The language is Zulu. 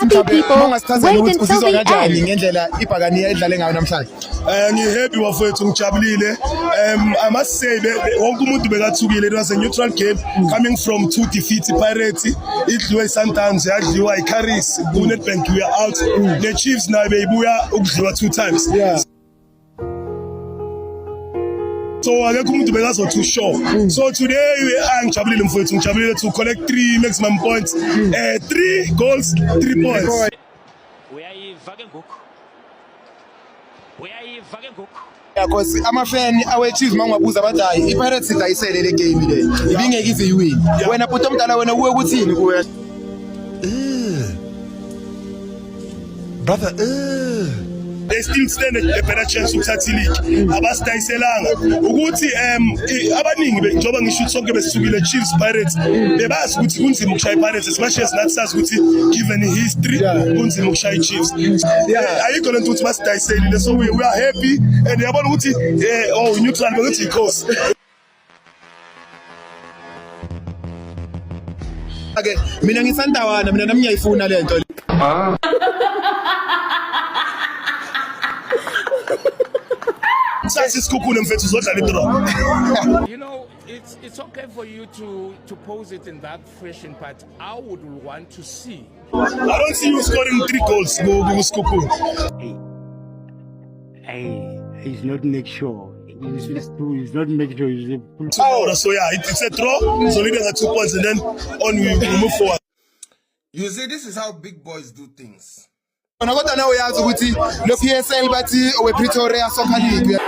happy people wait until the end. ngendlela ibhakaniya edlale ngayo namhlanje. Ngihappy bafowethu ngijabulile. I must say wonke umuntu bekathukile. It was a neutral game coming from two defeats. Pirates idliwe Sundowns yadliwa iCarries kuNetbank we are out. The Chiefs now beyibuya ukudliwa 2 times. So akekho umuntu bekazo too sure. So today ngijabulile mfowethu ngijabulile to collect 3 maximum points. 3 goals, 3 points. Because amafan awe-Chiefs mangabuza bathi hayi iPirates idayisele le game le. Ibingeke ize iwin. Wena bhuti omdala wena uwe ukuthini kuwe? Brother, they still stand a better chance ukuthatha ileague abasidayiselanga ukuthi abaningi njoba ngisho sonke besisukile Chiefs Pirates bebazi ukuthi kunzima ukushaya iPirates especially nathi sazi ukuthi given history kunzima ukushaya iChiefs ayikho lento ukuthi basidayiselile so we are happy and yabona ukuthi neutral bekuthi ikhosi ake mina ngisandawana mina nami ngiyayifuna lento You know, it's okay for you to pose it in that fashion, but I would want to see. I don't see you scoring 3 goals. Go Skuku. Hey, he's not make sure. He's not make sure. So yeah, it's a draw. So we get 2 points and then we move forward. you see, this is how big boys do things. Kodwa nawe uyazi ukuthi lo PSL bathi owe Pretoria Soccer League